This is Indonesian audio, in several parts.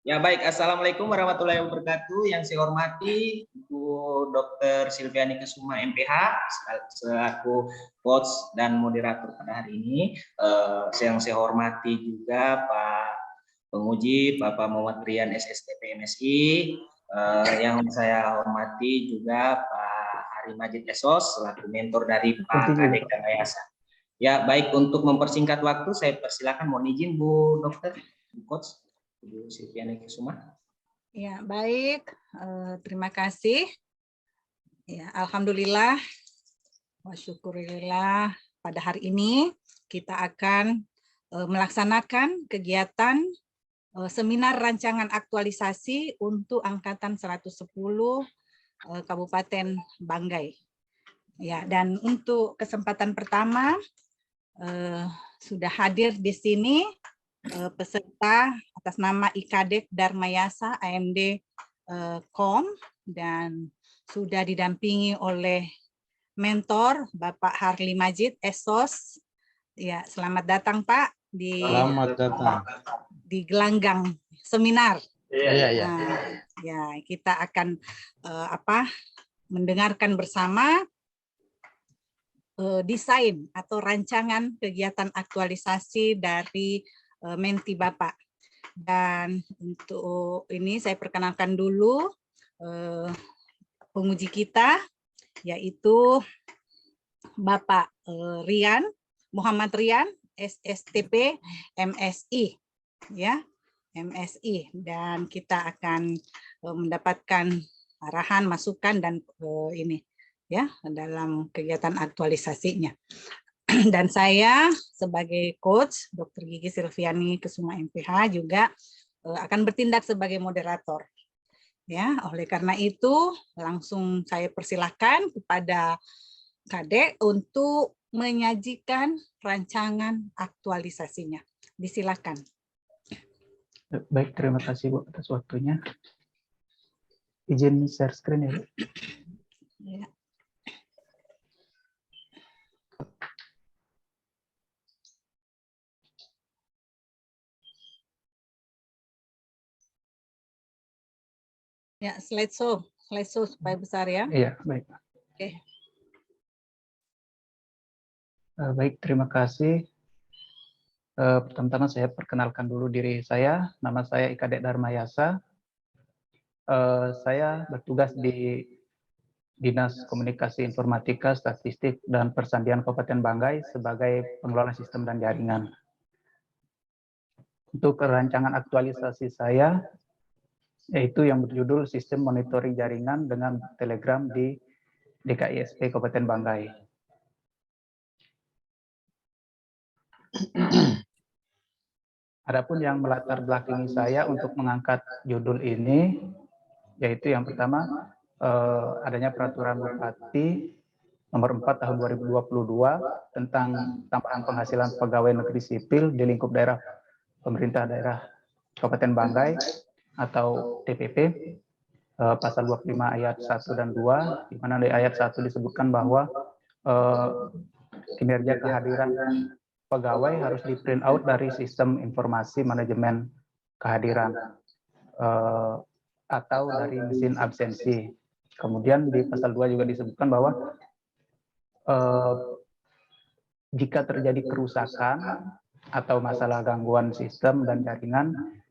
Ya baik, Assalamualaikum warahmatullahi wabarakatuh. Yang saya hormati Bu Dr. Silviani Kesuma MPH selaku coach dan moderator pada hari ini. Yang saya hormati juga Pak penguji Bapak Muhammad Rian SSTP MSI. Yang saya hormati juga Pak Hari Majid Esos selaku mentor dari Pak Kadek Danayasa. Ya baik, untuk mempersingkat waktu saya persilakan, mohon izin Bu Dokter, Bu Coach. Bu Silviani Kesuma. Ya, baik. Terima kasih. Ya, alhamdulillah wa syukurillah pada hari ini kita akan melaksanakan kegiatan seminar rancangan aktualisasi untuk angkatan 110 Kabupaten Banggai. Ya, dan untuk kesempatan pertama sudah hadir di sini peserta atas nama IKADEK Dharmayasa AMD KOM dan sudah didampingi oleh mentor Bapak Harli Majid Esos. Ya, selamat datang Pak di gelanggang seminar. Ya, kita akan mendengarkan bersama desain atau rancangan kegiatan aktualisasi dari Menti Bapak. Dan untuk ini saya perkenalkan dulu penguji kita, yaitu Bapak Rian, Muhammad Rian, SSTP MSI, ya, MSI. Dan kita akan mendapatkan arahan, masukan dan ini, ya, dalam kegiatan aktualisasinya. Dan saya sebagai coach Dr. Gigi Silviani Kesuma MPH juga akan bertindak sebagai moderator. Ya, oleh karena itu langsung saya persilahkan kepada Kadek untuk menyajikan rancangan aktualisasinya. Disilakan. Baik, terima kasih Bu atas waktunya. Izin share screen ya Bu. Ya. Ya, slideshow supaya besar ya. Iya, baik. Oke. Baik, terima kasih. Pertama-tama saya perkenalkan dulu diri saya. Nama saya IKADEK Dharmayasa. Saya bertugas di Dinas Komunikasi Informatika, Statistik, dan Persandian Kabupaten Banggai sebagai pengelola sistem dan jaringan. Untuk rancangan aktualisasi saya, yaitu yang berjudul Sistem Monitoring Jaringan dengan Telegram di DKISP Kabupaten Banggai. Adapun yang melatar belakangi saya untuk mengangkat judul ini, yaitu yang pertama, adanya Peraturan Bupati Nomor 4 Tahun 2022 tentang tambahan penghasilan pegawai negeri sipil di lingkup daerah pemerintah daerah Kabupaten Banggai atau TPP, pasal 25 ayat 1 dan 2, di mana di ayat 1 disebutkan bahwa kinerja kehadiran pegawai harus di print out dari sistem informasi manajemen kehadiran atau dari mesin absensi. Kemudian di pasal 2 juga disebutkan bahwa jika terjadi kerusakan atau masalah gangguan sistem dan jaringan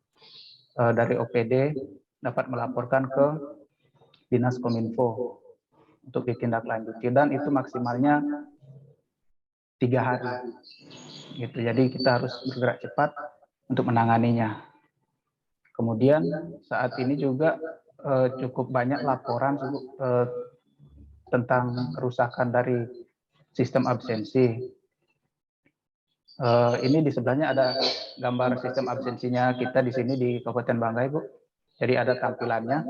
dari OPD dapat melaporkan ke Dinas Kominfo untuk ditindaklanjuti, dan itu maksimalnya 3 hari. Gitu. Jadi kita harus bergerak cepat untuk menanganinya. Kemudian saat ini juga cukup banyak laporan tentang kerusakan dari sistem absensi. Ini di sebelahnya ada gambar sistem absensinya kita di sini di Kabupaten Banggai, Bu. Jadi ada tampilannya.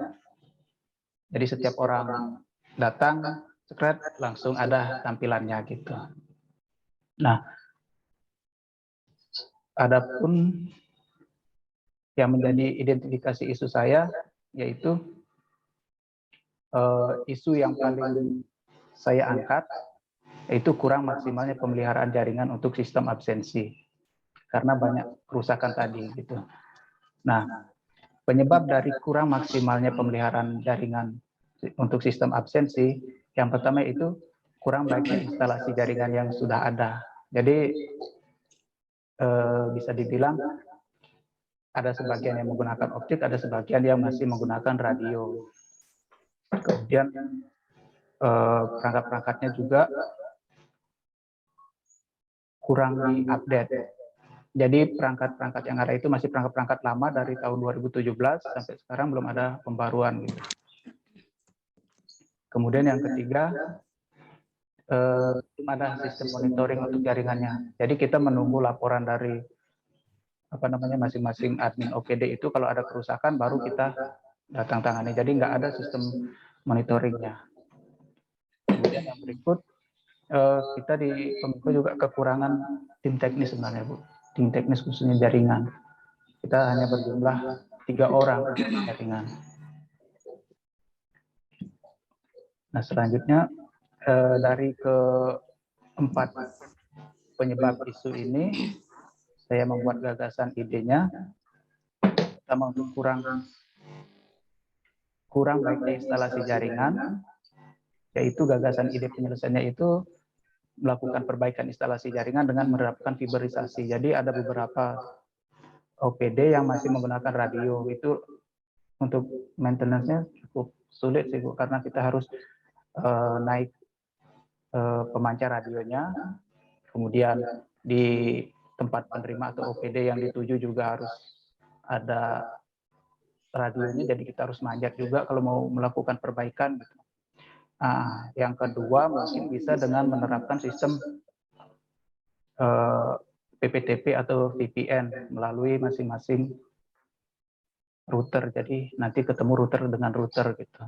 Jadi setiap orang datang, sekret langsung ada tampilannya gitu. Nah, adapun yang menjadi identifikasi isu saya, yaitu isu yang paling saya angkat, yaitu kurang maksimalnya pemeliharaan jaringan untuk sistem absensi karena banyak kerusakan tadi gitu. Nah, Penyebab dari kurang maksimalnya pemeliharaan jaringan untuk sistem absensi, yang pertama itu kurang baiknya instalasi jaringan yang sudah ada. Jadi bisa dibilang ada sebagian yang menggunakan optik, ada sebagian yang masih menggunakan radio. Kemudian perangkat-perangkatnya juga kurang diupdate. Jadi perangkat-perangkat yang ada itu masih perangkat-perangkat lama dari tahun 2017 sampai sekarang belum ada pembaruan. Gitu. Kemudian yang ketiga, belum ada sistem monitoring untuk jaringannya. Jadi kita menunggu laporan dari masing-masing admin OPD itu kalau ada kerusakan baru kita datang tangani. Jadi nggak ada sistem monitoringnya. Kemudian yang berikut, kita di Kominfo juga kekurangan tim teknis sebenarnya, Bu. Tim teknis khususnya jaringan. Kita hanya berjumlah 3 orang untuk jaringan. Nah, selanjutnya dari keempat penyebab isu ini, saya membuat gagasan idenya. Pertama, untuk kurang baiknya instalasi jaringan, yaitu gagasan ide penyelesaiannya itu melakukan perbaikan instalasi jaringan dengan menerapkan fiberisasi. Jadi ada beberapa OPD yang masih menggunakan radio. Itu untuk maintenance-nya cukup sulit sih, Bu, karena kita harus naik pemancar radionya, kemudian di tempat penerima atau OPD yang dituju juga harus ada radionya, jadi kita harus manjat juga kalau mau melakukan perbaikan. Nah, yang kedua mungkin bisa dengan menerapkan sistem PPTP atau VPN melalui masing-masing router. Jadi nanti ketemu router dengan router gitu.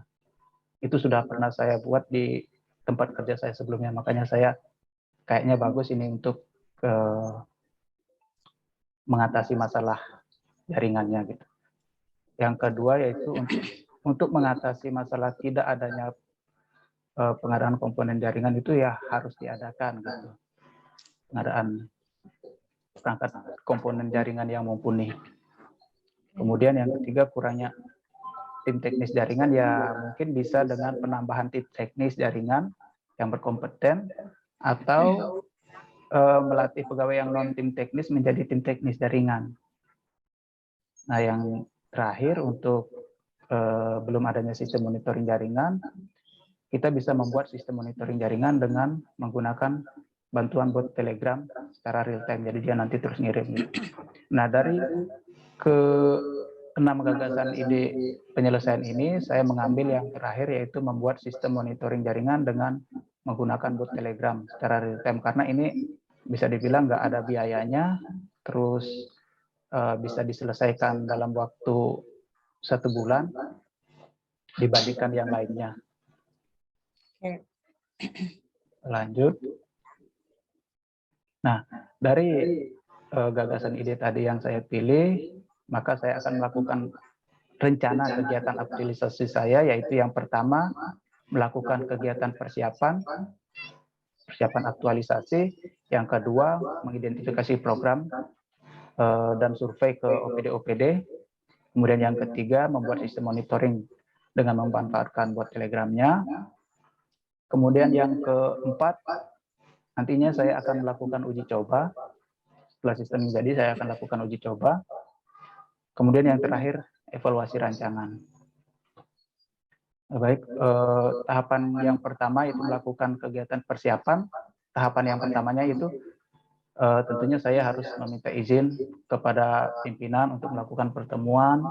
Itu sudah pernah saya buat di tempat kerja saya sebelumnya, makanya saya kayaknya bagus ini untuk mengatasi masalah jaringannya gitu. Yang kedua yaitu untuk mengatasi masalah tidak adanya pengadaan komponen jaringan itu ya harus diadakan gitu. Pengadaan perangkat komponen jaringan yang mumpuni. Kemudian yang ketiga, kurangnya tim teknis jaringan ya mungkin bisa dengan penambahan tim teknis jaringan yang berkompeten atau melatih pegawai yang non tim teknis menjadi tim teknis jaringan. Nah, yang terakhir untuk belum adanya sistem monitoring jaringan, kita bisa membuat sistem monitoring jaringan dengan menggunakan bantuan bot Telegram secara real time. Jadi dia nanti terus ngirim. Nah, dari ke-6 gagasan ide penyelesaian ini, saya mengambil yang terakhir yaitu membuat sistem monitoring jaringan dengan menggunakan bot Telegram secara real time. Karena ini bisa dibilang nggak ada biayanya, terus bisa diselesaikan dalam waktu 1 bulan dibandingkan yang lainnya. Lanjut. Nah, dari gagasan ide tadi yang saya pilih, maka saya akan melakukan rencana kegiatan aktualisasi saya, yaitu yang pertama melakukan kegiatan persiapan aktualisasi, yang kedua mengidentifikasi program dan survei ke OPD-OPD, kemudian yang ketiga membuat sistem monitoring dengan memanfaatkan bot Telegramnya, kemudian yang keempat nantinya saya akan melakukan uji coba. Setelah sistem jadi saya akan lakukan uji coba, kemudian yang terakhir evaluasi rancangan. Baik, tahapan yang pertama itu melakukan kegiatan persiapan. Tahapan yang pertamanya itu tentunya saya harus meminta izin kepada pimpinan untuk melakukan pertemuan.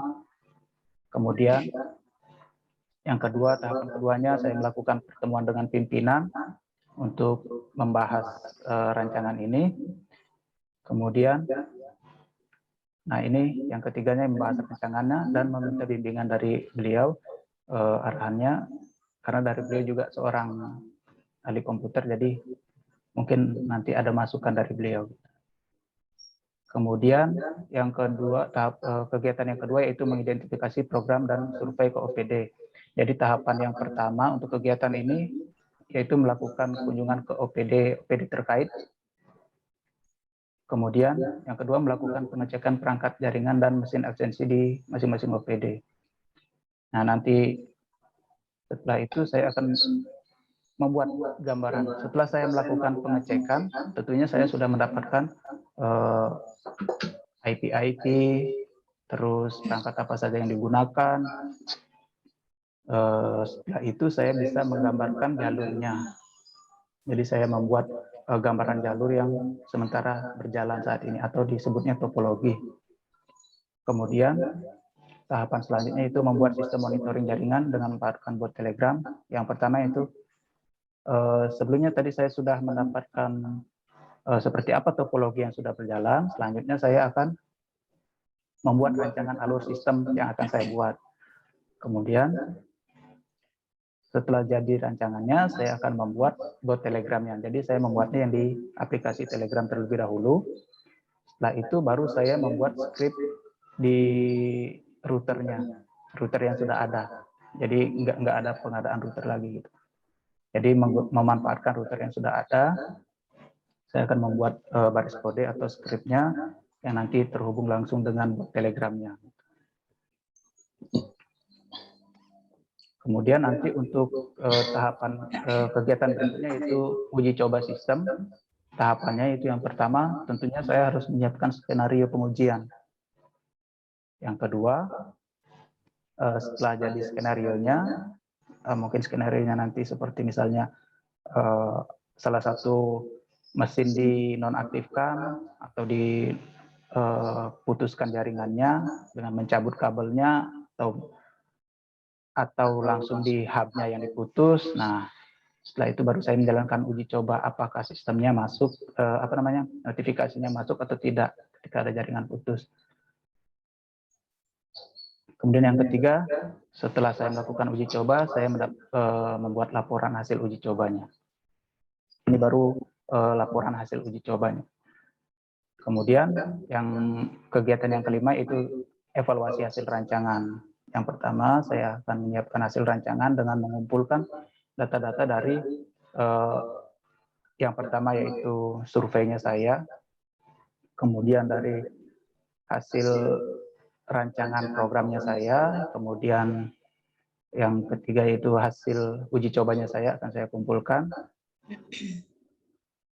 Kemudian yang kedua, tahapan keduanya saya melakukan pertemuan dengan pimpinan untuk membahas rancangan ini. Kemudian, nah ini yang ketiganya membahas rancangannya dan meminta bimbingan dari beliau arahannya, karena dari beliau juga seorang ahli komputer, jadi mungkin nanti ada masukan dari beliau. Kemudian yang kedua, tahap kegiatan yang kedua yaitu mengidentifikasi program dan survei ke OPD. Jadi tahapan yang pertama untuk kegiatan ini yaitu melakukan kunjungan ke OPD terkait Kemudian yang kedua melakukan pengecekan perangkat jaringan dan mesin absensi di masing-masing OPD. Nah, nanti setelah itu saya akan membuat gambaran. Setelah saya melakukan pengecekan, tentunya saya sudah mendapatkan IP-IP, terus perangkat apa saja yang digunakan. Setelah itu saya bisa menggambarkan jalurnya. Jadi saya membuat gambaran jalur yang sementara berjalan saat ini atau disebutnya topologi. Kemudian tahapan selanjutnya itu membuat sistem monitoring jaringan dengan memanfaatkan bot Telegram. Yang pertama itu sebelumnya tadi saya sudah mendapatkan seperti apa topologi yang sudah berjalan. Selanjutnya saya akan membuat rancangan alur sistem yang akan saya buat. Kemudian setelah jadi rancangannya, saya akan membuat bot Telegramnya. Jadi saya membuatnya yang di aplikasi Telegram terlebih dahulu. Setelah itu baru saya membuat script di routernya, router yang sudah ada. Jadi nggak ada pengadaan router lagi gitu. Jadi memanfaatkan router yang sudah ada, saya akan membuat baris kode atau skripnya yang nanti terhubung langsung dengan bot Telegramnya. Kemudian nanti untuk tahapan kegiatan berikutnya itu uji coba sistem. Tahapannya itu yang pertama tentunya saya harus menyiapkan skenario pengujian. Yang kedua, setelah jadi skenarionya, mungkin skenarionya nanti seperti misalnya salah satu mesin dinonaktifkan atau diputuskan jaringannya dengan mencabut kabelnya atau langsung di hubnya yang diputus. Nah, setelah itu baru saya menjalankan uji coba apakah sistemnya masuk, notifikasinya masuk atau tidak ketika ada jaringan putus. Kemudian yang ketiga, setelah saya melakukan uji coba, saya membuat laporan hasil uji cobanya. Ini baru laporan hasil uji cobanya. Kemudian yang kegiatan yang kelima itu evaluasi hasil rancangan. Yang pertama, saya akan menyiapkan hasil rancangan dengan mengumpulkan data-data dari yang pertama yaitu surveinya saya, kemudian dari hasil rancangan programnya saya, kemudian yang ketiga yaitu hasil uji cobanya saya akan saya kumpulkan.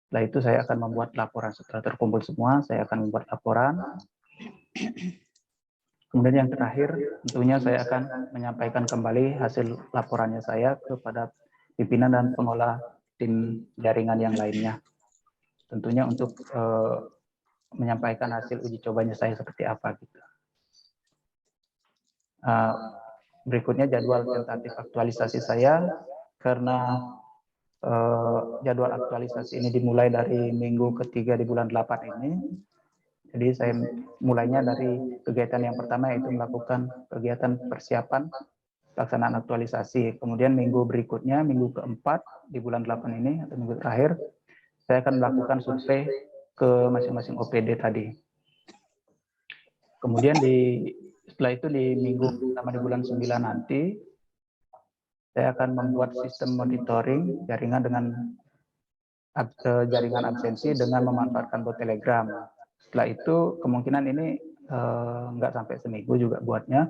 Setelah itu saya akan membuat laporan. Setelah terkumpul semua, saya akan membuat laporan. Kemudian yang terakhir, tentunya saya akan menyampaikan kembali hasil laporannya saya kepada pimpinan dan pengolah tim jaringan yang lainnya. Tentunya untuk menyampaikan hasil uji cobanya saya seperti apa gitu. Berikutnya jadwal tentatif aktualisasi saya, karena jadwal aktualisasi ini dimulai dari minggu ketiga di bulan 8 ini. Jadi saya mulainya dari kegiatan yang pertama yaitu melakukan kegiatan persiapan pelaksanaan aktualisasi. Kemudian minggu berikutnya, minggu keempat di bulan 8 ini atau minggu terakhir, saya akan melakukan survei ke masing-masing OPD tadi. Kemudian setelah itu di minggu pertama di bulan 9 nanti, saya akan membuat sistem monitoring jaringan dengan jaringan absensi dengan memanfaatkan bot Telegram. Setelah itu kemungkinan ini nggak sampai seminggu juga buatnya.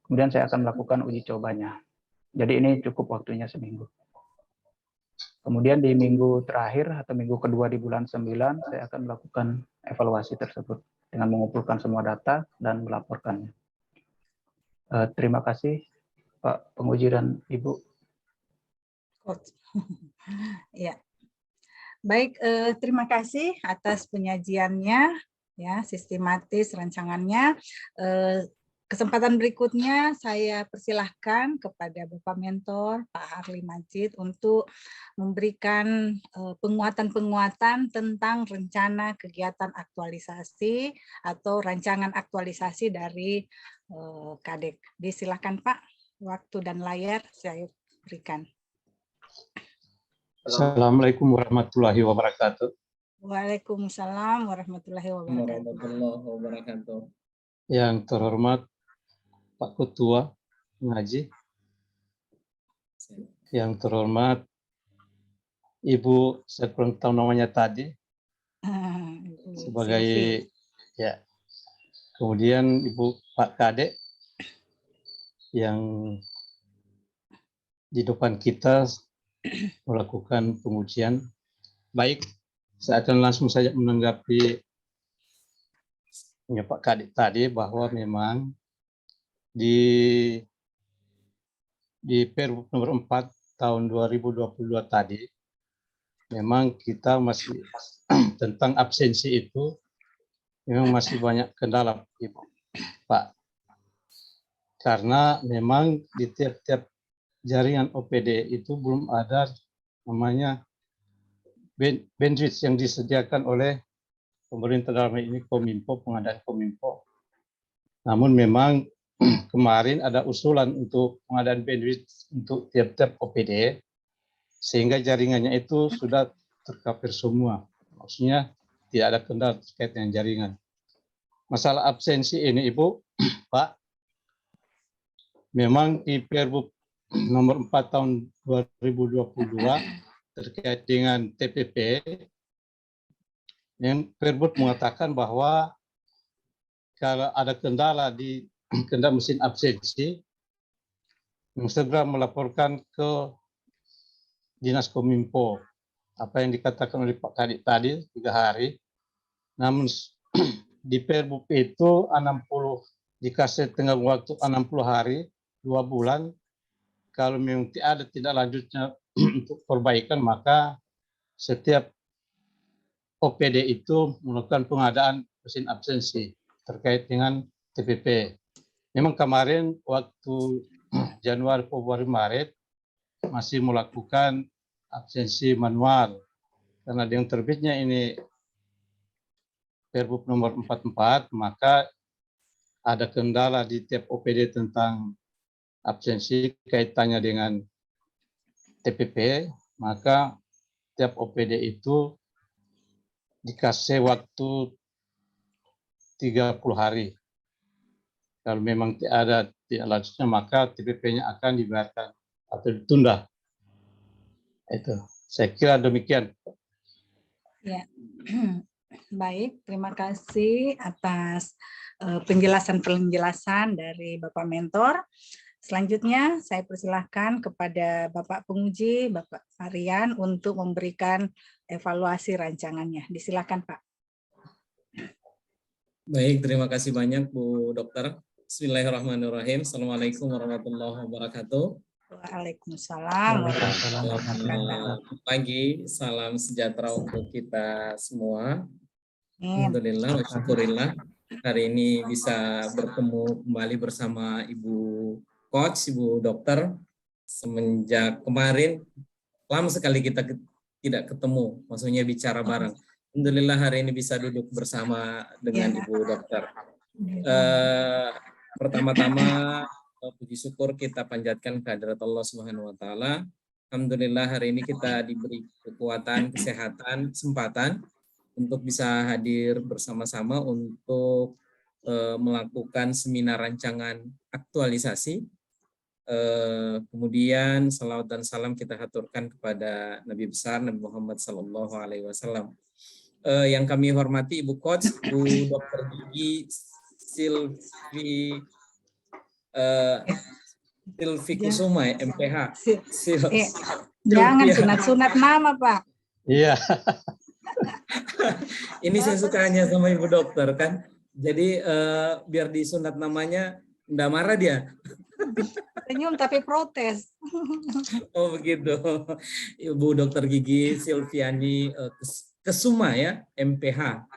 Kemudian saya akan melakukan uji cobanya. Jadi ini cukup waktunya seminggu. Kemudian di minggu terakhir atau minggu kedua di bulan 9, saya akan melakukan evaluasi tersebut dengan mengumpulkan semua data dan melaporkannya. Terima kasih Pak Penguji dan Ibu. Ya. Baik, terima kasih atas penyajiannya, ya, sistematis rancangannya. Kesempatan berikutnya saya persilahkan kepada Bapak Mentor Pak Harli Majid untuk memberikan penguatan-penguatan tentang rencana kegiatan aktualisasi atau rancangan aktualisasi dari Kadek. Disilakan Pak, waktu dan layar saya berikan. Assalamualaikum warahmatullahi wabarakatuh. Waalaikumsalam warahmatullahi wabarakatuh. Yang terhormat Pak Ketua Ngaji, yang terhormat Ibu, saya kurang tahu namanya tadi, sebagai Silvi. ya. Kemudian Ibu Pak Kadek yang di depan kita melakukan pengujian. Baik, saya akan langsung saja menanggapi Pak Kadek tadi bahwa memang di Pergub nomor 4 tahun 2022 tadi memang kita masih tentang absensi itu memang masih banyak kendala, Pak. Karena memang di tiap-tiap jaringan OPD itu belum ada namanya bandwidth yang disediakan oleh pemerintah, dalam ini Kominfo, pengadaan Kominfo. Namun memang kemarin ada usulan untuk pengadaan bandwidth untuk tiap-tiap OPD, sehingga jaringannya itu sudah tercover semua. Maksudnya tidak ada kendala terkait dengan jaringan. Masalah absensi ini, Ibu, Pak, memang di Pergub nomor 4 tahun 2022 terkait dengan TPP, yang Pergub mengatakan bahwa kalau ada kendala di kendala mesin absensi, segera melaporkan ke Dinas Kominfo. Apa yang dikatakan oleh Pak Kadek tadi 3 hari. Namun di Pergub itu 60 dikasih tengah waktu 60 hari, 2 bulan. Kalau memang tidak lanjutnya untuk perbaikan, maka setiap OPD itu melakukan pengadaan mesin absensi terkait dengan TPP. Memang kemarin waktu Januari, Februari, Maret masih melakukan absensi manual. Karena dengan terbitnya ini Pergub nomor 44, maka ada kendala di tiap OPD tentang absensi kaitannya dengan TPP, maka tiap OPD itu dikasih waktu 30 hari. Kalau memang tidak lanjutnya, maka TPP-nya akan dibayarkan atau ditunda. Itu, saya kira demikian. Ya. Baik, terima kasih atas penjelasan dari Bapak Mentor. Selanjutnya saya persilahkan kepada Bapak Penguji, Bapak Aryan, untuk memberikan evaluasi rancangannya. Disilakan, Pak. Baik, terima kasih banyak Bu Dokter. Bismillahirrahmanirrahim. Assalamualaikum warahmatullahi wabarakatuh. Waalaikumsalam. Selamat pagi, salam sejahtera untuk kita semua. Alhamdulillah, wa syukurillah. Hari ini bisa bertemu kembali bersama Ibu Coach, Ibu Dokter. Semenjak kemarin, lama sekali kita tidak ketemu, maksudnya bicara bareng. Alhamdulillah hari ini bisa duduk bersama dengan Ibu Dokter. Pertama-tama puji syukur kita panjatkan kehadirat Allah Subhanahu wa taala. Alhamdulillah hari ini kita diberi kekuatan, kesehatan, kesempatan untuk bisa hadir bersama-sama untuk melakukan seminar rancangan aktualisasi. Kemudian salawat dan salam kita haturkan kepada Nabi besar Nabi Muhammad sallallahu alaihi wasallam. Yang kami hormati Ibu Coach, Bu Dr. Gigi Silvi Kusuma, MPH. Jangan sunat-sunat nama, Pak. Iya. Ini saya suka hanya sama Ibu Dokter kan. Jadi biar disunat namanya, enggak marah dia. Senyum tapi protes. Oh begitu. Ibu Dokter Gigi Silviani Kesuma ya, MPH.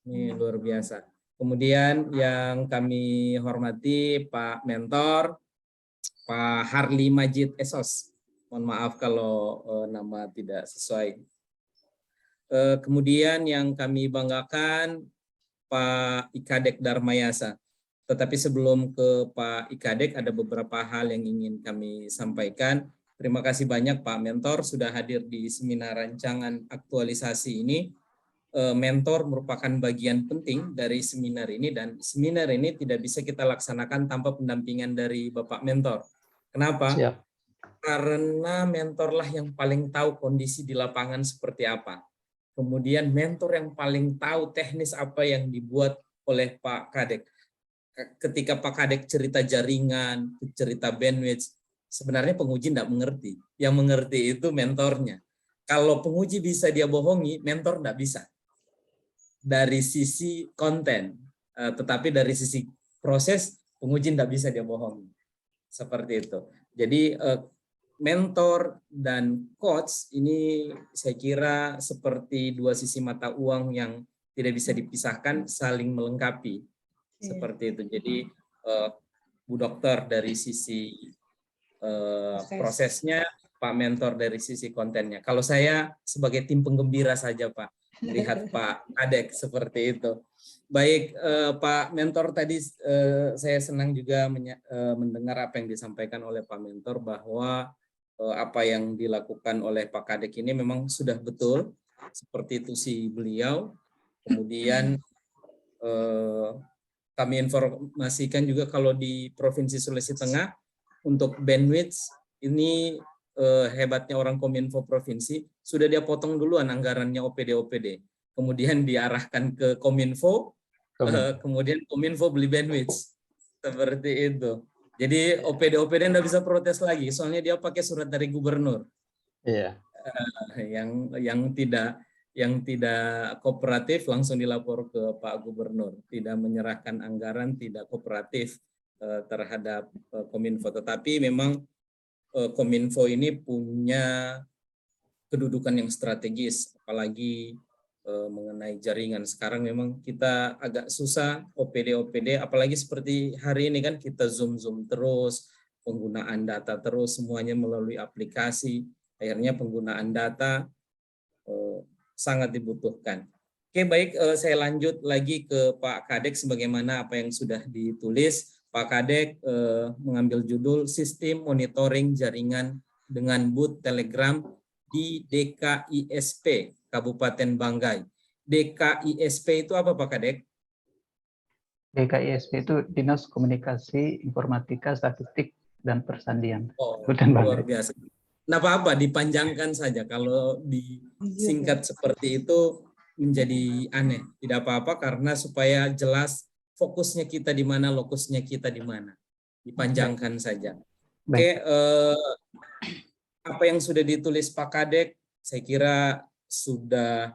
Ini luar biasa. Kemudian yang kami hormati Pak Mentor, Pak Harli Majid Esos. Mohon maaf kalau nama tidak sesuai. Kemudian yang kami banggakan Pak Ikadek Darmayasa. Tetapi sebelum ke Pak Ikadek ada beberapa hal yang ingin kami sampaikan. Terima kasih banyak Pak Mentor sudah hadir di seminar rancangan aktualisasi ini. Mentor merupakan bagian penting dari seminar ini dan seminar ini tidak bisa kita laksanakan tanpa pendampingan dari Bapak Mentor. Kenapa? Siap. Karena mentorlah yang paling tahu kondisi di lapangan seperti apa. kemudian mentor yang paling tahu teknis apa yang dibuat oleh Pak Kadek. Ketika Pak Kadek cerita jaringan, cerita bandwidth, sebenarnya penguji tidak mengerti. Yang mengerti itu mentornya. Kalau penguji bisa dia bohongi, mentor tidak bisa. Dari sisi konten, tetapi dari sisi proses, penguji tidak bisa dia bohongi. Seperti itu. Jadi mentor dan coach ini saya kira seperti dua sisi mata uang yang tidak bisa dipisahkan, saling melengkapi. Seperti itu. Jadi Bu Dokter dari sisi prosesnya, Pak Mentor dari sisi kontennya. Kalau saya sebagai tim penggembira saja Pak, melihat Pak Kadek seperti itu. Baik Pak Mentor, tadi saya senang juga mendengar apa yang disampaikan oleh Pak Mentor bahwa apa yang dilakukan oleh Pak Kadek ini memang sudah betul, seperti itu si beliau. Kemudian kami informasikan juga kalau di Provinsi Sulawesi Tengah untuk bandwidth ini hebatnya orang Kominfo provinsi, sudah dia potong duluan anggarannya OPD, kemudian diarahkan ke Kominfo, kemudian Kominfo beli bandwidth, seperti itu. Jadi OPD tidak bisa protes lagi, soalnya dia pakai surat dari gubernur. Iya. Yang tidak kooperatif langsung dilapor ke Pak Gubernur, tidak menyerahkan anggaran, tidak kooperatif terhadap Kominfo. Tetapi memang Kominfo ini punya kedudukan yang strategis, apalagi mengenai jaringan. Sekarang memang kita agak susah OPD, apalagi seperti hari ini kan kita Zoom terus, penggunaan data terus, semuanya melalui aplikasi. Akhirnya penggunaan data sangat dibutuhkan. Oke, baik, saya lanjut lagi ke Pak Kadek sebagaimana apa yang sudah ditulis. Pak Kadek mengambil judul Sistem Monitoring Jaringan dengan Booth Telegram di DKISP Kabupaten Banggai. DKISP itu apa Pak Kadek? DKISP itu Dinas Komunikasi Informatika Statistik dan Persandian. Oh, luar biasa. Nah, apa-apa dipanjangkan saja, kalau disingkat seperti itu menjadi aneh. Tidak apa-apa karena supaya jelas fokusnya kita di mana, lokusnya kita di mana. Dipanjangkan saja. Oke, apa yang sudah ditulis Pak Kadek saya kira sudah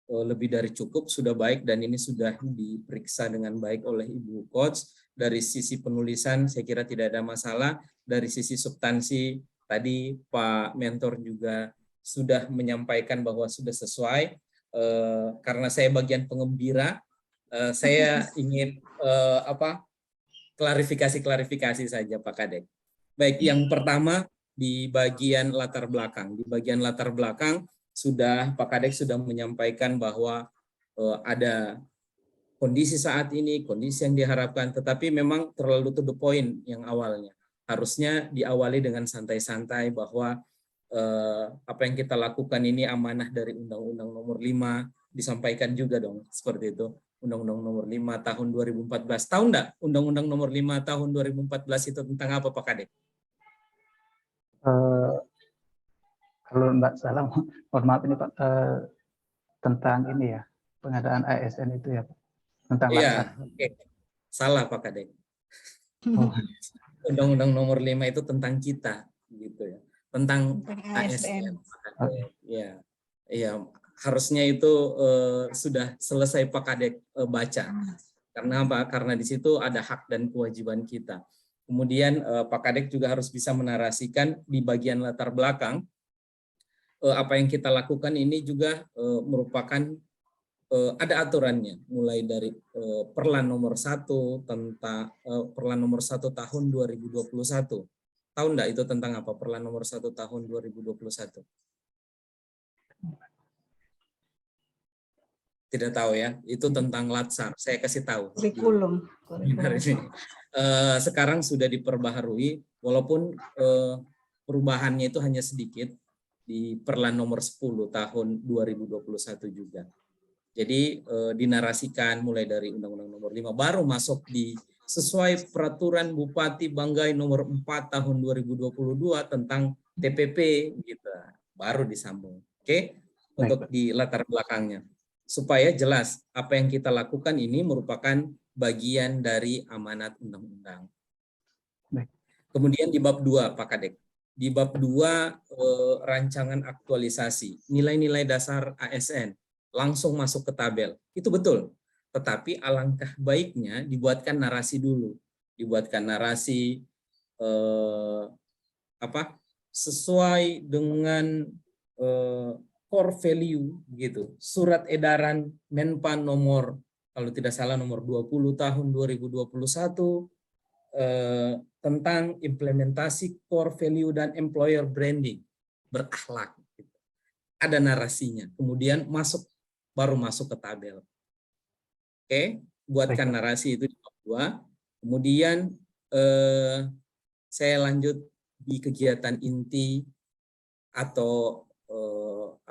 lebih dari cukup, sudah baik, dan ini sudah diperiksa dengan baik oleh Ibu Coach. Dari sisi penulisan saya kira tidak ada masalah. Dari sisi substansi tadi Pak Mentor juga sudah menyampaikan bahwa sudah sesuai. Karena saya bagian pengembira, saya ingin klarifikasi saja Pak Kadek. Baik, yang pertama di bagian latar belakang. Di bagian latar belakang sudah Pak Kadek sudah menyampaikan bahwa ada kondisi saat ini, kondisi yang diharapkan, tetapi memang terlalu to the point yang awalnya. Harusnya diawali dengan santai-santai bahwa apa yang kita lakukan ini amanah dari Undang-Undang Nomor 5, disampaikan juga dong seperti itu. Undang-Undang Nomor 5 tahun 2014. Tahu enggak Undang-Undang Nomor 5 tahun 2014 itu tentang apa Pak Kadek? Kalau enggak salah, mohon maaf ini Pak, tentang ini ya, pengadaan ASN itu ya Pak. Tentang iya, salah Pak Kadek. Undang-Undang Nomor 5 itu tentang kita, gitu ya, tentang ASN. Ya, iya, harusnya itu sudah selesai Pak Kadek baca. Karena apa? Karena di situ ada hak dan kewajiban kita. Kemudian Pak Kadek juga harus bisa menarasikan di bagian latar belakang apa yang kita lakukan ini juga merupakan ada aturannya, mulai dari Perlan nomor 1 tentang Perlan nomor 1 tahun 2021. Tahu enggak itu tentang apa Perlan nomor 1 tahun 2021? Tidak tahu ya, itu tentang Latsar. Saya kasih tahu. Kurikulum. Sekarang sudah diperbaharui, walaupun perubahannya itu hanya sedikit di Perlan nomor 10 tahun 2021 juga. Jadi dinarasikan mulai dari Undang-Undang Nomor 5 baru masuk di sesuai Peraturan Bupati Banggai Nomor 4 tahun 2022 tentang TPP gitu. Baru disambung. Oke. untuk di latar belakangnya. Supaya jelas apa yang kita lakukan ini merupakan bagian dari amanat undang-undang. Kemudian di bab 2, Pak Kadek. Di bab 2 rancangan aktualisasi, nilai-nilai dasar ASN langsung masuk ke tabel. Itu betul. Tetapi alangkah baiknya dibuatkan narasi dulu. Dibuatkan narasi sesuai dengan core value gitu. Surat edaran Menpan nomor, kalau tidak salah nomor 20 tahun 2021 tentang implementasi core value dan employer branding berakhlak. Gitu. Ada narasinya. Kemudian baru masuk ke tabel. Oke, buatkan narasi itu di bab 2. Kemudian saya lanjut di kegiatan inti atau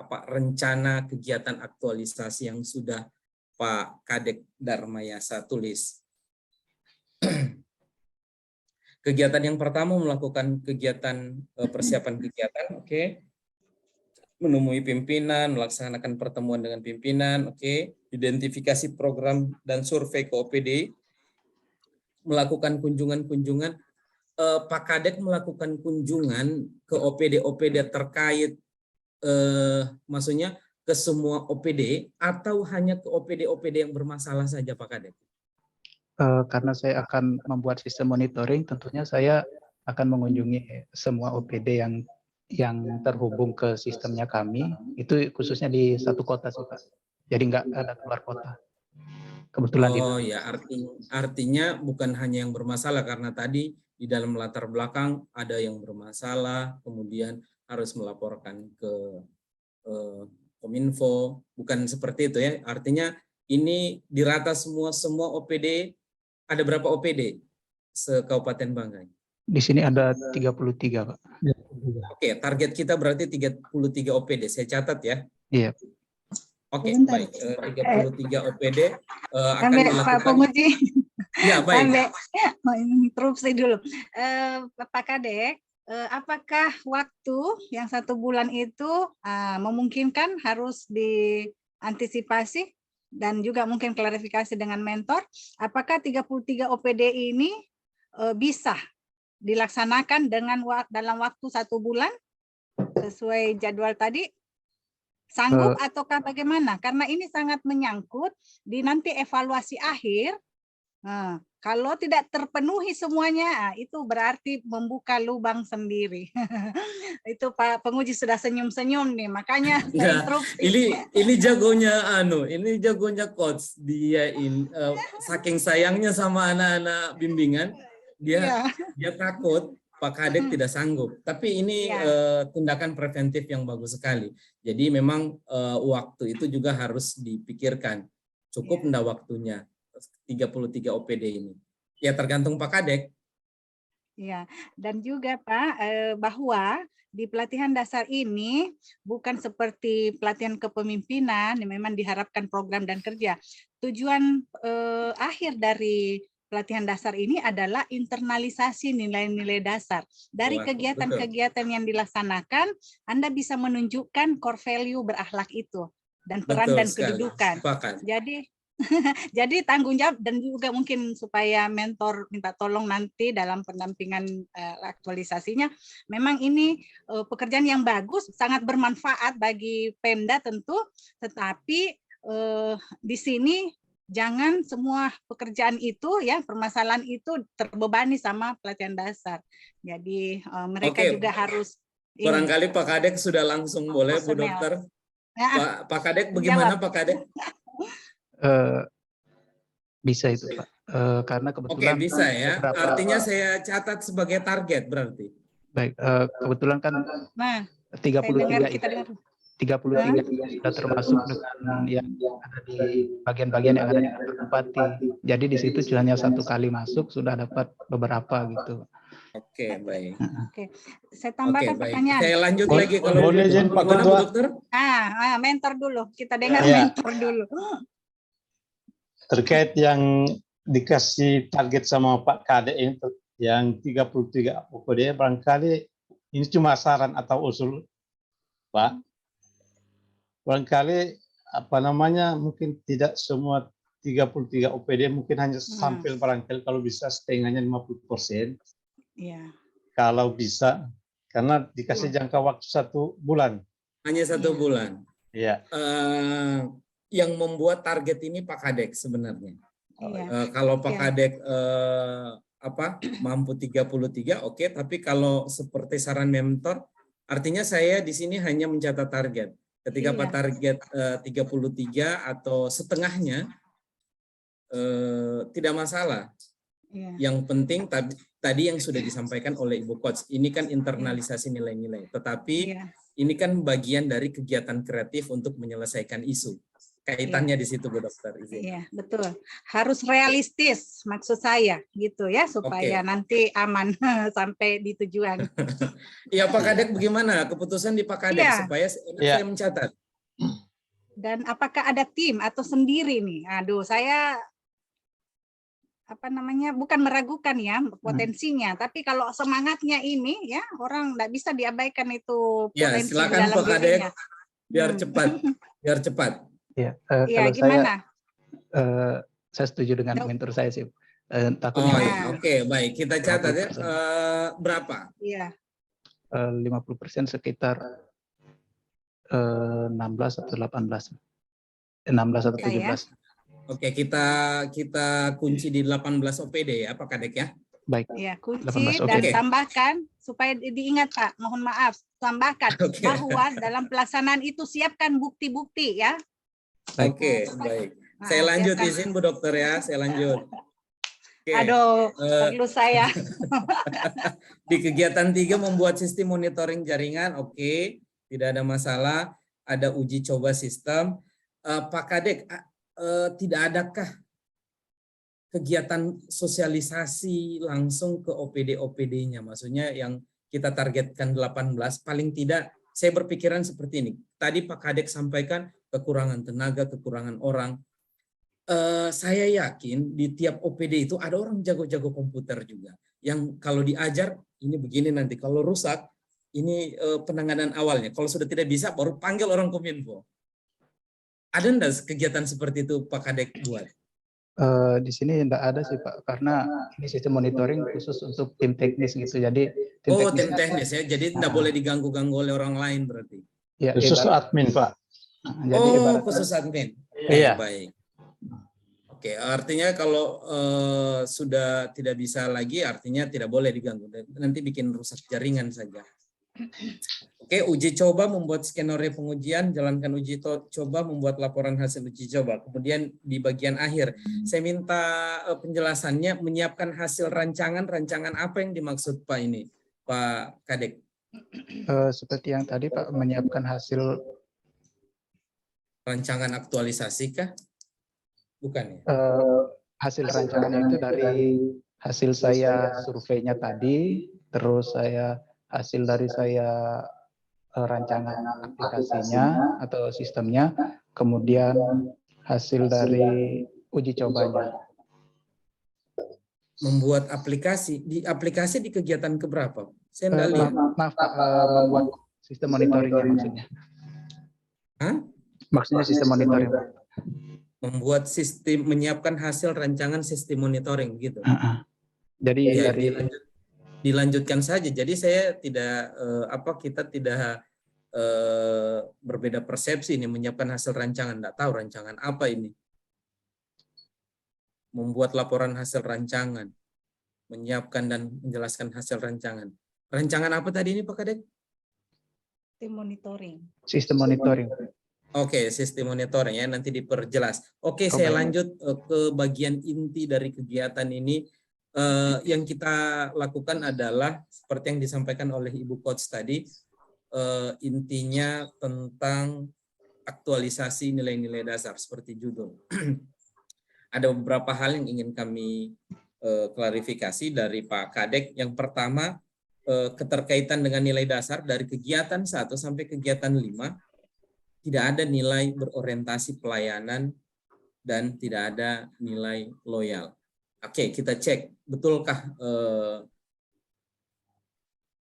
rencana kegiatan aktualisasi yang sudah Pak Kadek Darmayasa tulis. Kegiatan yang pertama melakukan kegiatan persiapan kegiatan, oke. Menemui pimpinan, melaksanakan pertemuan dengan pimpinan, oke. Identifikasi program dan survei ke OPD, melakukan kunjungan-kunjungan. Pak Kadek melakukan kunjungan ke OPD-OPD terkait, maksudnya ke semua OPD atau hanya ke OPD-OPD yang bermasalah saja, Pak Kadek? Karena saya akan membuat sistem monitoring, tentunya saya akan mengunjungi semua OPD yang terhubung ke sistemnya kami, itu khususnya di satu kota sih Pak. Jadi nggak ada keluar kota. Kebetulan ya, artinya bukan hanya yang bermasalah, karena tadi di dalam latar belakang ada yang bermasalah, kemudian harus melaporkan ke Kominfo, bukan seperti itu ya. Artinya ini dirata semua OPD. Ada berapa OPD se-Kabupaten Banggai? Di sini ada 33, Pak. Oke, target kita berarti 33 OPD. Saya catat ya. Iya. Oke, baik. 33 OPD akan dilakukan. Pak Penguji. Ya, baik. Interupsi dulu. Pak Kadek, apakah waktu yang 1 bulan itu memungkinkan harus diantisipasi dan juga mungkin klarifikasi dengan mentor, apakah 33 OPD ini bisa dilaksanakan dalam waktu 1 bulan sesuai jadwal tadi? Sanggup ataukah bagaimana? Karena ini sangat menyangkut di nanti evaluasi akhir. Kalau tidak terpenuhi semuanya, itu berarti membuka lubang sendiri. Itu Pak Penguji sudah senyum-senyum nih, makanya saya interupsi. Ini jagonya coach. Dia saking sayangnya sama anak-anak bimbingan, dia takut Pak Kadek tidak sanggup. Tapi ini tindakan preventif yang bagus sekali. Jadi memang waktu itu juga harus dipikirkan. Cukup enggak waktunya 33 OPD ini? Ya tergantung Pak Kadek. Ya, dan juga Pak, bahwa di pelatihan dasar ini bukan seperti pelatihan kepemimpinan yang memang diharapkan program dan kerja. Tujuan akhir dari pelatihan dasar ini adalah internalisasi nilai-nilai dasar. Dari kegiatan-kegiatan yang dilaksanakan, Anda bisa menunjukkan core value berakhlak itu dan peran dan kedudukan. Jadi tanggung jawab, dan juga mungkin supaya mentor minta tolong nanti dalam pendampingan aktualisasinya. Memang ini pekerjaan yang bagus, sangat bermanfaat bagi Pemda tentu, tetapi di sini jangan semua pekerjaan itu ya, permasalahan itu terbebani sama pelatihan dasar. Jadi mereka juga harus. Barangkali Pak Kadek sudah langsung boleh, Bu Dokter. Pak Kadek bagaimana Pak Kadek? Bisa itu Pak, karena kebetulan. Oke, bisa ya. Artinya saya catat sebagai target berarti. Baik, kebetulan kan 33 sudah termasuk dengan yang ada di bagian-bagian yang ada di kantor Bupati. Jadi di situ hanya 1 kali masuk sudah dapat beberapa gitu. Oke, baik. Oke, saya tambahkan pertanyaan. Saya lanjut lagi kalau boleh izin Pak Ketua. Dokter? Mentor dulu. Kita dengar mentor dulu. Terkait yang dikasih target sama Pak Kadek yang 33 OPD, barangkali ini cuma saran atau usul, Pak. barangkali apa namanya mungkin tidak semua 33 OPD, mungkin hanya sampel barangkali kalau bisa setengahnya 50%. Iya. Kalau bisa, karena dikasih jangka waktu 1 bulan. Hanya 1 bulan. Iya. Yang membuat target ini Pak Kadek sebenarnya. Iya. Kalau Pak Iya. Kadek mampu 33, oke. Tapi kalau seperti saran mentor, artinya saya di sini hanya mencatat target. Ketika Pak target 33 atau setengahnya, tidak masalah. Iya. Yang penting tadi yang sudah disampaikan oleh Ibu Coach, ini kan internalisasi nilai-nilai. Tetapi ini kan bagian dari kegiatan kreatif untuk menyelesaikan isu. Kaitannya di situ, Bu Dokter. Iya, betul. Harus realistis maksud saya gitu ya, supaya nanti aman sampai di tujuan. Iya, Pak Kadek bagaimana keputusan di Pak Kadek supaya saya mencatat? Dan apakah ada tim atau sendiri nih? Aduh, saya bukan meragukan ya potensinya, tapi kalau semangatnya ini ya orang nggak bisa diabaikan itu potensi silakan dalam Pak Kadek, dirinya. biar cepat. Ya, kalau gimana? Saya setuju dengan mentor saya sih. Takutnya. Oke, baik. Kita catat ya. Berapa? Iya. 50% sekitar 16 atau 18. 16 atau 17. Oke, kita kunci di 18 OPD ya, Pak Kadek ya. Baik. Ya, kunci dan tambahkan supaya diingat Pak, mohon maaf, tambahkan bahwa dalam pelaksanaan itu siapkan bukti-bukti ya. Oke, baik. Saya lanjut izin Bu Dokter ya, saya lanjut. Oke. Aduh, perlu saya. Di kegiatan 3 membuat sistem monitoring jaringan, oke, tidak ada masalah. Ada uji coba sistem. Pak Kadek, tidak adakah kegiatan sosialisasi langsung ke OPD-OPD-nya? Maksudnya yang kita targetkan 18, paling tidak saya berpikiran seperti ini. Tadi Pak Kadek sampaikan kekurangan tenaga, kekurangan orang. Saya yakin di tiap OPD itu ada orang jago-jago komputer juga. Yang kalau diajar, ini begini nanti. Kalau rusak, ini penanganan awalnya. Kalau sudah tidak bisa, baru panggil orang Kominfo. Ada enggak kegiatan seperti itu Pak Kadek buat? Di sini enggak ada sih Pak, karena ini sistem monitoring khusus untuk tim teknis gitu. Jadi tim teknis ya. Jadi enggak boleh diganggu-ganggu oleh orang lain berarti. Ya, khusus admin Pak. Jadi khusus admin. Iya. Baik. Oke, artinya kalau sudah tidak bisa lagi, artinya tidak boleh diganggu. Nanti bikin rusak jaringan saja. Oke, uji coba membuat skenario pengujian, jalankan uji coba, membuat laporan hasil uji coba. Kemudian di bagian akhir, saya minta penjelasannya, menyiapkan hasil rancangan apa yang dimaksud Pak ini, Pak Kadek? Seperti yang tadi Pak, menyiapkan hasil rancangan aktualisasi kah? Bukan ya? Hasil rancangannya itu dari hasil saya surveinya tadi, terus hasil dari saya rancangan aplikasinya atau sistemnya, kemudian hasil dari uji cobanya. Membuat aplikasi di kegiatan keberapa? Saya enggak lihat. Maaf Pak, membuat sistem monitoringnya maksudnya. Hah? Maksudnya sistem monitoring. Membuat sistem, menyiapkan hasil rancangan sistem monitoring gitu. Jadi ya, dilanjutkan saja. Jadi saya tidak kita tidak berbeda persepsi ini, menyiapkan hasil rancangan. Tidak tahu rancangan apa ini. Membuat laporan hasil rancangan, menyiapkan dan menjelaskan hasil rancangan. Rancangan apa tadi ini Pak Kadek? Sistem monitoring. Sistem monitoring. Oke, sistem monitoring ya, nanti diperjelas. Oke, saya lanjut ke bagian inti dari kegiatan ini. Yang kita lakukan adalah seperti yang disampaikan oleh Ibu Coach tadi, intinya tentang aktualisasi nilai-nilai dasar seperti judul. Ada beberapa hal yang ingin kami klarifikasi dari Pak Kadek. Yang pertama, keterkaitan dengan nilai dasar dari kegiatan 1 sampai kegiatan 5, tidak ada nilai berorientasi pelayanan dan tidak ada nilai loyal. Oke, kita cek, betulkah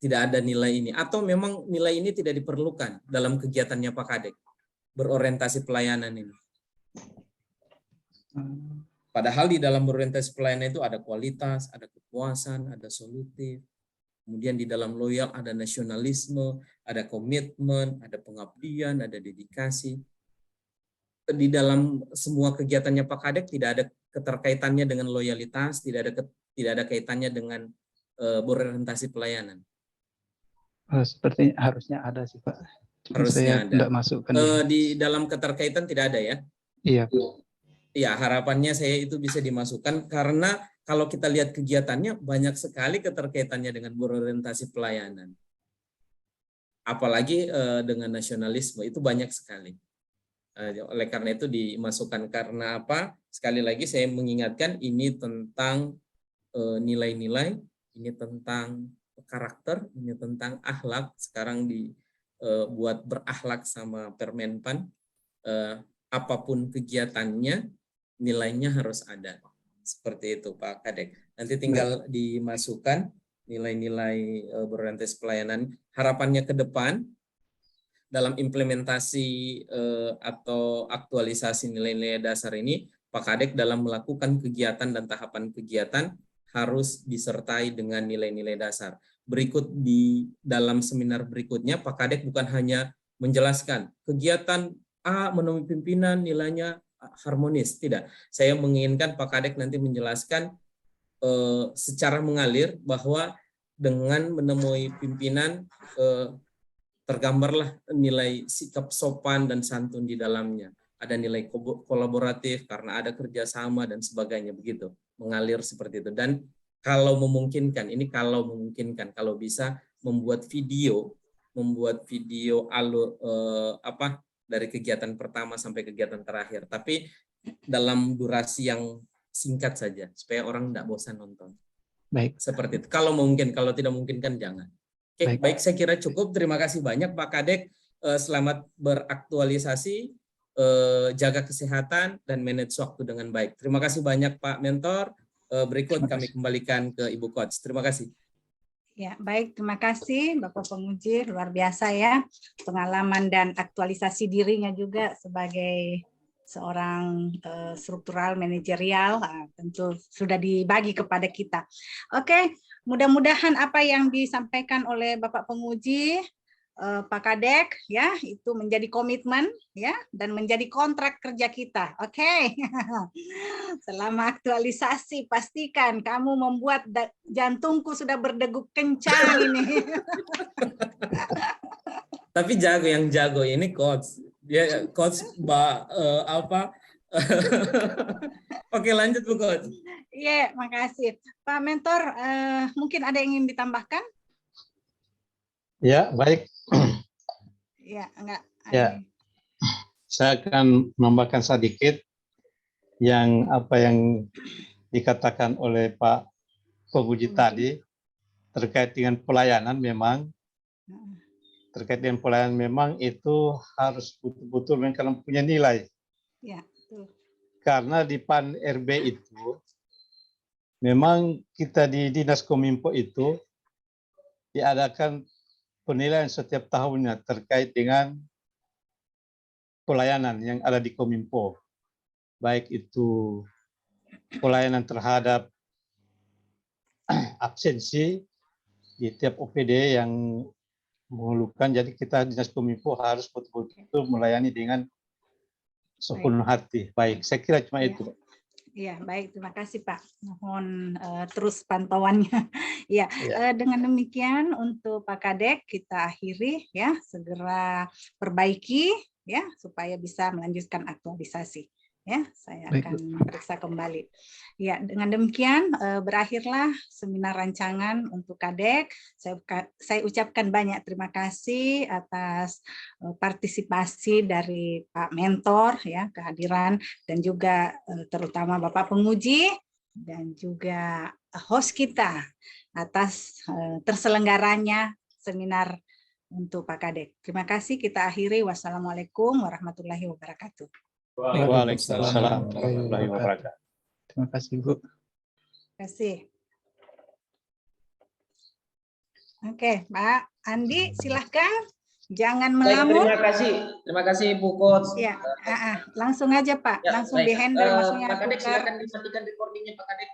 tidak ada nilai ini? Atau memang nilai ini tidak diperlukan dalam kegiatannya Pak Kadek? berorientasi pelayanan ini. Padahal di dalam berorientasi pelayanan itu ada kualitas, ada kepuasan, ada solutif. Kemudian di dalam loyal ada nasionalisme, ada komitmen, ada pengabdian, ada dedikasi. Di dalam semua kegiatannya Pak Kadek tidak ada keterkaitannya dengan loyalitas, tidak ada kaitannya dengan berorientasi pelayanan. Seperti harusnya ada sih Pak. Harusnya saya ada. tidak masukkan. Di dalam keterkaitan tidak ada ya? Iya. Ya, harapannya saya itu bisa dimasukkan karena kalau kita lihat kegiatannya banyak sekali keterkaitannya dengan berorientasi pelayanan. Apalagi dengan nasionalisme itu banyak sekali. Oleh karena itu dimasukkan karena apa? Sekali lagi saya mengingatkan ini tentang nilai-nilai, ini tentang karakter, ini tentang akhlak. Sekarang dibuat berakhlak sama Permenpan. Apapun kegiatannya, nilainya harus ada. Seperti itu Pak Kadek. Nanti tinggal dimasukkan nilai-nilai berorientasi pelayanan. Harapannya ke depan dalam implementasi atau aktualisasi nilai-nilai dasar ini, Pak Kadek dalam melakukan kegiatan dan tahapan kegiatan harus disertai dengan nilai-nilai dasar. Berikut di dalam seminar berikutnya, Pak Kadek bukan hanya menjelaskan kegiatan A menemui pimpinan nilainya harmonis, tidak. Saya menginginkan Pak Kadek nanti menjelaskan secara mengalir bahwa dengan menemui pimpinan tergambarlah nilai sikap sopan dan santun di dalamnya. Ada nilai kolaboratif karena ada kerjasama dan sebagainya, begitu. Mengalir seperti itu. Dan kalau memungkinkan, ini kalau memungkinkan, kalau bisa membuat video alur dari kegiatan pertama sampai kegiatan terakhir. Tapi dalam durasi yang singkat saja, supaya orang tidak bosan nonton. Baik. Seperti itu. Kalau mungkin, kalau tidak memungkinkan jangan. Oke, baik, saya kira cukup. Terima kasih banyak Pak Kadek. Selamat beraktualisasi, jaga kesehatan, dan manage waktu dengan baik. Terima kasih banyak Pak Mentor. Berikut kami kembalikan ke Ibu Coach. Terima kasih. Ya, baik. Terima kasih Bapak Penguji. Luar biasa ya. Pengalaman dan aktualisasi dirinya juga sebagai seorang struktural manajerial tentu sudah dibagi kepada kita. Oke, mudah-mudahan apa yang disampaikan oleh Bapak Penguji, Pak Kadek, ya, itu menjadi komitmen, ya, dan menjadi kontrak kerja kita. Oke. Selama aktualisasi, pastikan kamu membuat jantungku sudah berdegup kencang ini. Tapi yang jago ini coach. Dia coach Oke, lanjut Bu Coach. Iya, makasih. Pak Mentor, mungkin ada yang ingin ditambahkan? Ya, baik. Ya, enggak. Ya. Saya akan menambahkan sedikit yang dikatakan oleh Pak Penguji tadi terkait dengan pelayanan memang. Terkait dengan pelayanan memang itu harus betul-betul memang punya nilai. Ya, betul. Karena di PAN RB itu memang kita di Dinas Kominfo itu diadakan penilaian setiap tahunnya terkait dengan pelayanan yang ada di Kominfo. Baik itu pelayanan terhadap absensi di tiap OPD yang mengeluhkan. Jadi kita Dinas Kominfo harus betul-betul melayani dengan sepenuh hati. Baik, saya kira cuma itu. Iya, baik. Terima kasih Pak. Mohon terus pantauannya. Ya, dengan demikian untuk Pak Kadek kita akhiri ya, segera perbaiki ya supaya bisa melanjutkan aktualisasi. Ya, saya akan periksa kembali. Ya, dengan demikian berakhirlah seminar rancangan untuk Kadek. Saya ucapkan banyak terima kasih atas partisipasi dari Pak Mentor ya, kehadiran, dan juga terutama Bapak Penguji dan juga host kita atas terselenggaranya seminar untuk Pak Kadek. Terima kasih, kita akhiri. Wassalamualaikum warahmatullahi wabarakatuh. Waalaikumsalam warahmatullahi wabarakatuh. Terima kasih Bu. Terima kasih. Oke, Pak Andi, silahkan Jangan Baik, melamun. terima kasih Bu Coach. Ya, langsung aja Pak, Ya, langsung baik. di handle, maksudnya Pak Kadek tukar. silakan dimatikan recordingnya Pak Kadek.